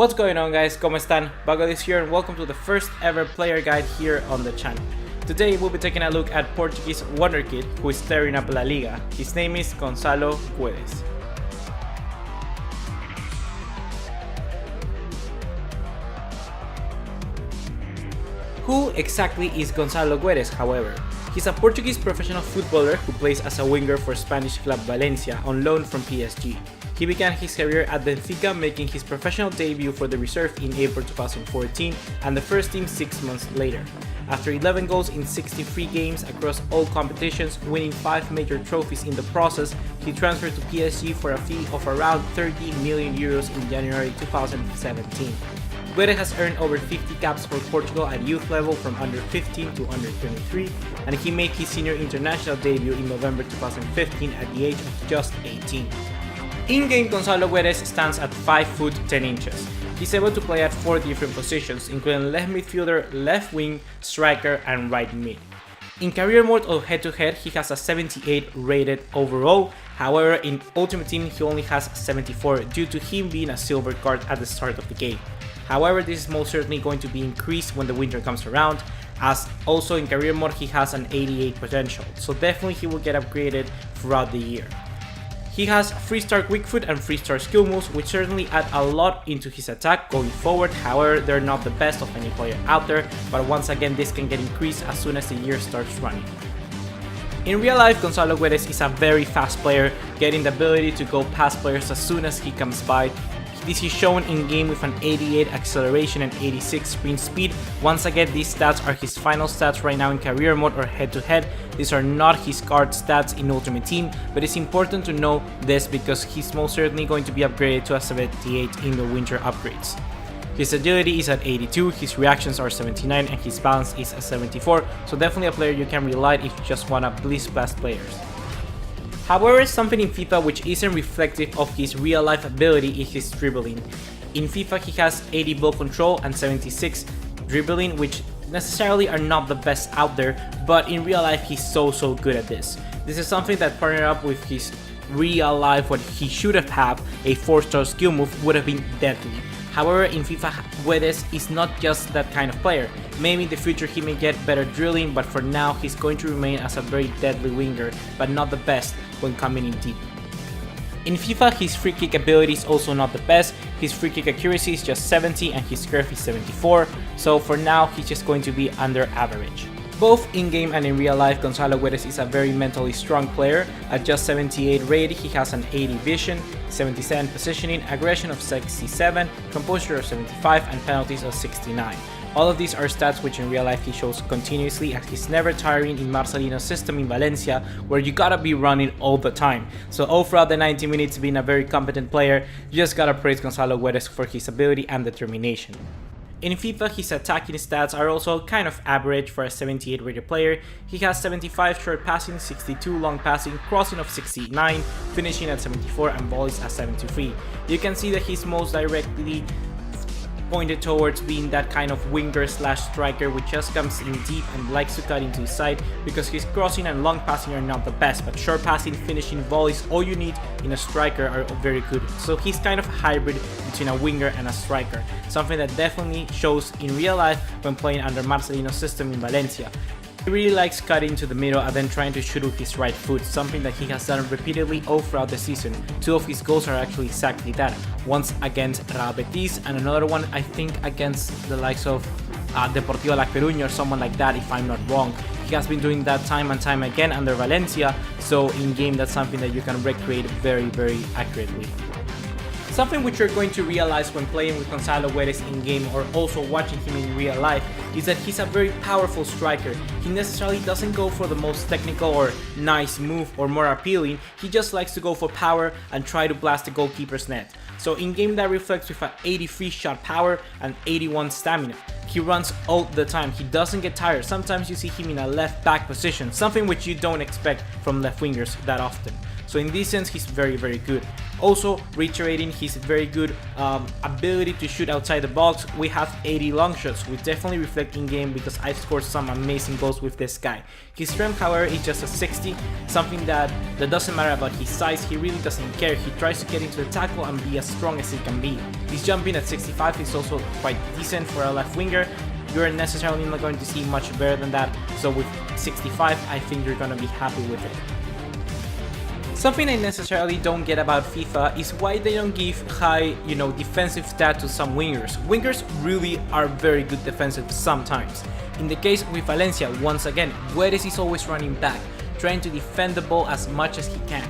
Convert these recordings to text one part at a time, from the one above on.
What's going on, guys? ¿Cómo están? BugaLuis here and welcome to the first ever player guide here on the channel. Today we'll be taking a look at Portuguese Wonderkid, who is tearing up La Liga. His name is Goncalo Guedes. Who exactly is Goncalo Guedes, however? He's a Portuguese professional footballer who plays as a winger for Spanish club Valencia on loan from PSG. He began his career at Benfica, making his professional debut for the reserve in April 2014 and the first team 6 months later. After 11 goals in 63 games across all competitions, winning 5 major trophies in the process, he transferred to PSG for a fee of around 30 million euros in January 2017. Werner has earned over 50 caps for Portugal at youth level from under 15 to under 23, and he made his senior international debut in November 2015 at the age of just 18. In-game, Goncalo Guedes stands at 5 foot 10 inches. He's able to play at 4 different positions, including left midfielder, left wing, striker, and right mid. In career mode or head-to-head, he has a 78 rated overall. However, in Ultimate Team, he only has 74 due to him being a silver card at the start of the game. However, this is most certainly going to be increased when the winter comes around, as also in career mode he has an 88 potential, so definitely he will get upgraded throughout the year. He has 3-star quick foot and 3-star skill moves, which certainly add a lot into his attack going forward. However, they're not the best of any player out there, but once again this can get increased as soon as the year starts running. In real life, Goncalo Guedes is a very fast player, getting the ability to go past players as soon as he comes by. This is shown in game with an 88 acceleration and 86 sprint speed. Once again, these stats are his final stats right now in career mode or head to head. These are not his card stats in Ultimate Team, but it's important to know this because he's most certainly going to be upgraded to a 78 in the winter upgrades. His agility is at 82, his reactions are 79, and his balance is at 74, so definitely a player you can rely if you just want to blitz past players. However, something in FIFA which isn't reflective of his real life ability is his dribbling. In FIFA he has 80 ball control and 76 dribbling, which necessarily are not the best out there, but in real life he's so good at this. This is something that partnered up with his real life what he should have had, a 4-star skill move, would have been deadly. However, in FIFA, Guedes is not just that kind of player. Maybe in the future he may get better drilling, but for now he's going to remain as a very deadly winger, but not the best when coming in deep. In FIFA, his free kick ability is also not the best. His free kick accuracy is just 70 and his curve is 74, so for now he's just going to be under average. Both in-game and in real life, Goncalo Guedes is a very mentally strong player. At just 78 rated, he has an 80 vision, 77 positioning, aggression of 67, composure of 75, and penalties of 69. All of these are stats which in real life he shows continuously, as he's never tiring in Marcelino's system in Valencia, where you gotta be running all the time. So all throughout the 90 minutes being a very competent player, you just gotta praise Goncalo Guedes for his ability and determination. In FIFA, his attacking stats are also kind of average for a 78 rated player. He has 75 short passing, 62 long passing, crossing of 69, finishing at 74, and volleys at 73. You can see that he's most directly pointed towards being that kind of winger slash striker which just comes in deep and likes to cut into his side, because his crossing and long passing are not the best, but short passing, finishing, volleys, all you need in a striker are very good. So he's kind of a hybrid between a winger and a striker, something that definitely shows in real life when playing under Marcelino's system in Valencia. He really likes cutting to the middle and then trying to shoot with his right foot, something that he has done repeatedly all throughout the season. 2 of his goals are actually exactly that, once against Real Betis and another one I think against the likes of Deportivo La Coruña or someone like that, if I'm not wrong. He has been doing that time and time again under Valencia, so in game that's something that you can recreate very accurately. Something which you're going to realize when playing with Goncalo Guedes in game or also watching him in real life is that he's a very powerful striker. He necessarily doesn't go for the most technical or nice move or more appealing, he just likes to go for power and try to blast the goalkeeper's net. So in game that reflects with an 83 shot power and 81 stamina. He runs all the time, he doesn't get tired. Sometimes you see him in a left back position, something which you don't expect from left wingers that often. So in this sense, he's very good. Also, reiterating his very good ability to shoot outside the box, we have 80 long shots, which definitely reflect in game because I've scored some amazing goals with this guy. His strength, however, is just a 60, something that doesn't matter about his size. He really doesn't care. He tries to get into the tackle and be as strong as he can be. His jumping at 65 is also quite decent for a left winger. You're necessarily not going to see much better than that, so with 65 I think you're gonna be happy with it. Something I necessarily don't get about FIFA is why they don't give high, defensive stats to some wingers. Wingers really are very good defensive sometimes. In the case with Valencia, once again, Guedes is always running back, trying to defend the ball as much as he can.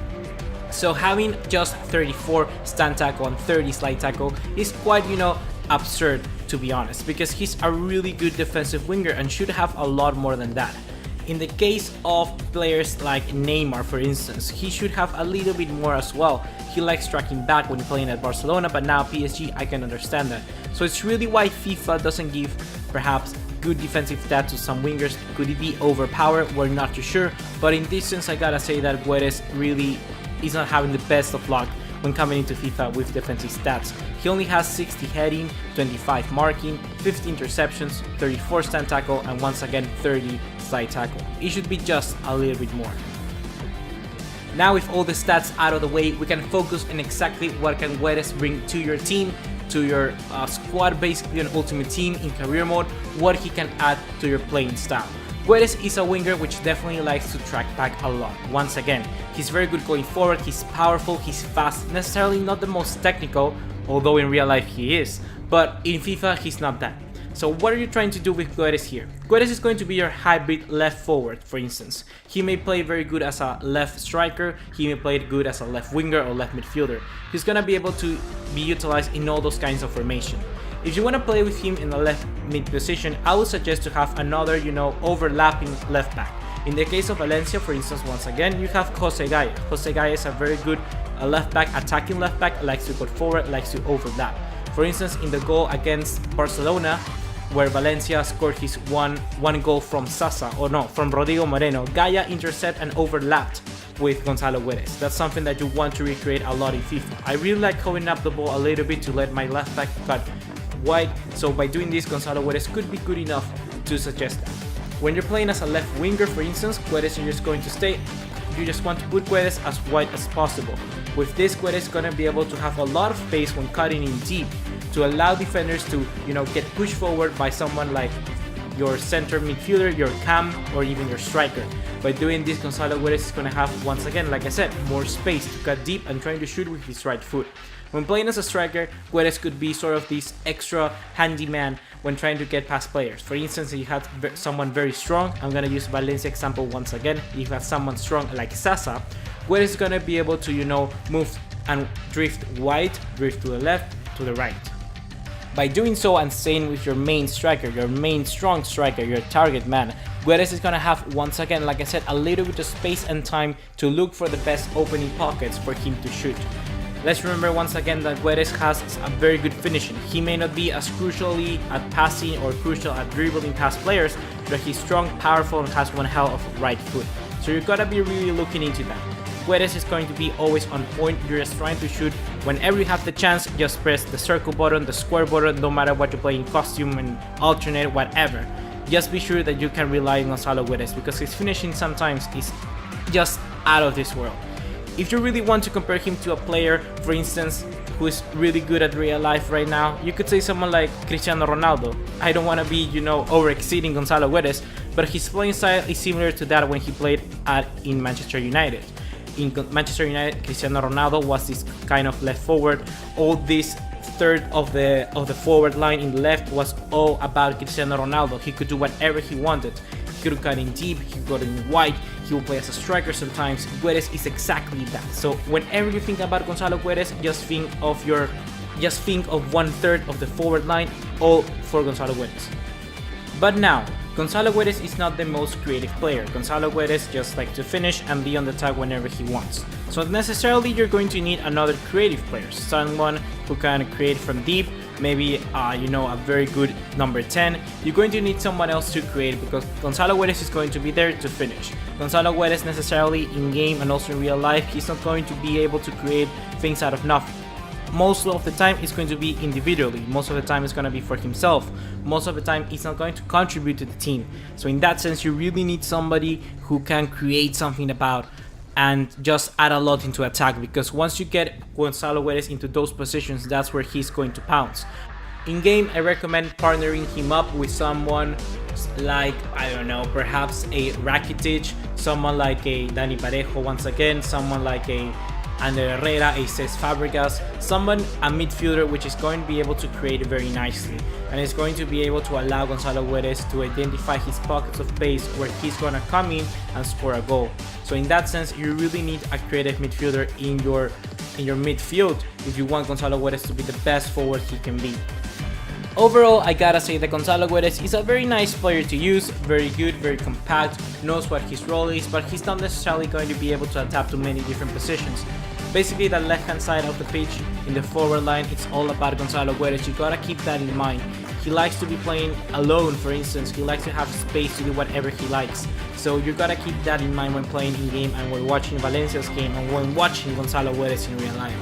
So having just 34 stand tackle and 30 slide tackle is quite, absurd, to be honest, because he's a really good defensive winger and should have a lot more than that. In the case of players like Neymar, for instance, he should have a little bit more as well. He likes tracking back when playing at Barcelona, but now PSG, I can understand that. So it's really why FIFA doesn't give perhaps good defensive stats to some wingers. Could it be overpowered? We're not too sure, but in this sense I gotta say that Guedes really is not having the best of luck when coming into FIFA with defensive stats. He only has 60 heading, 25 marking, 50 interceptions, 34 stand tackle, and once again 30 slide tackle. It should be just a little bit more. Now with all the stats out of the way, we can focus on exactly what can Guedes bring to your team, to your squad, basically an ultimate team in career mode, what he can add to your playing style. Guedes is a winger which definitely likes to track back a lot. Once again, he's very good going forward, he's powerful, he's fast, necessarily not the most technical, although in real life he is, but in FIFA he's not that. So what are you trying to do with Guedes here? Guedes is going to be your hybrid left forward, for instance. He may play very good as a left striker, he may play good as a left winger or left midfielder. He's gonna be able to be utilized in all those kinds of formation. If you want to play with him in the left mid position, I would suggest to have another, overlapping left back. In the case of Valencia, for instance, once again, you have Jose Gaya. Jose Gaya is a very good left back, attacking left back, likes to go forward, likes to overlap. For instance, in the goal against Barcelona, where Valencia scored his one goal from from Rodrigo Moreno, Gaya intercepted and overlapped with Goncalo Guedes. That's something that you want to recreate a lot in FIFA. I really like holding up the ball a little bit to let my left back cut wide, so by doing this, Goncalo Guedes could be good enough to suggest that. When you're playing as a left winger, for instance, Guedes is just going to stay. You just want to put Guedes as wide as possible. With this, Guedes is going to be able to have a lot of space when cutting in deep to allow defenders to, get pushed forward by someone like your center midfielder, your cam, or even your striker. By doing this, Goncalo Guedes is going to have, once again, like I said, more space to cut deep and trying to shoot with his right foot. When playing as a striker, Guedes could be sort of this extra handyman when trying to get past players. For instance, if you had someone very strong, I'm going to use Valencia example once again. If you have someone strong like Sasa, Guedes is going to be able to, move and drift wide, drift to the left, to the right. By doing so and staying with your main striker, your main strong striker, your target man, Guedes is going to have, once again, like I said, a little bit of space and time to look for the best opening pockets for him to shoot. Let's remember once again that Guedes has a very good finishing. He may not be as crucially at passing or crucial at dribbling past players, but he's strong, powerful, and has one hell of a right foot. So you've got to be really looking into that. Guedes is going to be always on point. You're just trying to shoot. Whenever you have the chance, just press the circle button, the square button, no matter what you're playing, costume and alternate, whatever. Just be sure that you can rely on Goncalo Guedes because his finishing sometimes is just out of this world. If you really want to compare him to a player, for instance, who is really good at real life right now, you could say someone like Cristiano Ronaldo. I don't want to be, over-exceeding Goncalo Guedes, but his playing style is similar to that when he played in Manchester United. In Manchester United, Cristiano Ronaldo was this kind of left forward. All this third of the forward line in the left was all about Cristiano Ronaldo. He could do whatever he wanted. He could cut in deep, he could go in wide, he will play as a striker sometimes. Guedes is exactly that. So whenever you think about Goncalo Guedes, just think of 1/3 of the forward line, all for Goncalo Guedes. But now, Goncalo Guedes is not the most creative player. Goncalo Guedes just likes to finish and be on the tag whenever he wants. So necessarily you're going to need another creative player, someone who can create from deep, maybe you know, a very good number 10, you're going to need someone else to create, because Goncalo Guedes is going to be there to finish. Goncalo Guedes necessarily in game and also in real life, he's not going to be able to create things out of nothing. Most of the time it's going to be individually, most of the time it's going to be for himself, most of the time he's not going to contribute to the team. So in that sense, you really need somebody who can create something about and just add a lot into attack, because once you get Goncalo Guedes into those positions, that's where he's going to pounce. In game, I recommend partnering him up with someone like, I don't know, perhaps a Rakitic, someone like a Dani Parejo once again, someone like a Ander Herrera, a Cesc Fabregas, a midfielder which is going to be able to create very nicely, and is going to be able to allow Goncalo Guedes to identify his pockets of pace where he's going to come in and score a goal. So in that sense, you really need a creative midfielder in your midfield if you want Goncalo Guedes to be the best forward he can be. Overall, I gotta say that Goncalo Guedes is a very nice player to use, very good, very compact, knows what his role is, but he's not necessarily going to be able to adapt to many different positions. Basically, the left-hand side of the pitch in the forward line, it's all about Goncalo Guedes. You gotta keep that in mind. He likes to be playing alone, for instance. He likes to have space to do whatever he likes. So you gotta keep that in mind when playing in game and when watching Valencia's game and when watching Goncalo Guedes in real life.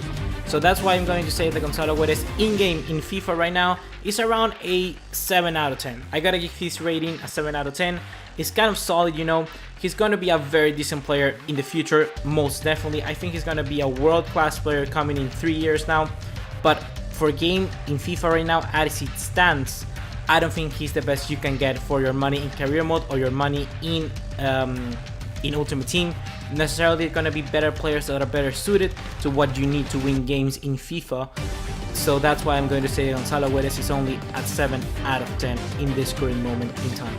So that's why I'm going to say that Goncalo Guedes in game in FIFA right now is around a 7 out of 10. I gotta give his rating a 7 out of 10. It's kind of solid, you know. He's going to be a very decent player in the future, most definitely. I think he's going to be a world-class player coming in 3 years now. But for game in FIFA right now, as it stands, I don't think he's the best you can get for your money in career mode or your money in Ultimate Team. Necessarily going to be better players that are better suited to what you need to win games in FIFA. So that's why I'm going to say Goncalo Guedes is only at 7 out of 10 in this current moment in time.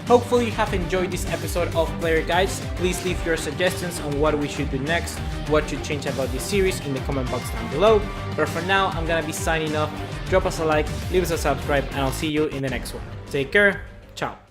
Hopefully you have enjoyed this episode of Player Guides. Please leave your suggestions on what we should do next, what should change about this series in the comment box down below. But for now, I'm gonna be signing off. Drop us a like, leave us a subscribe, and I'll see you in the next one. Take care, ciao.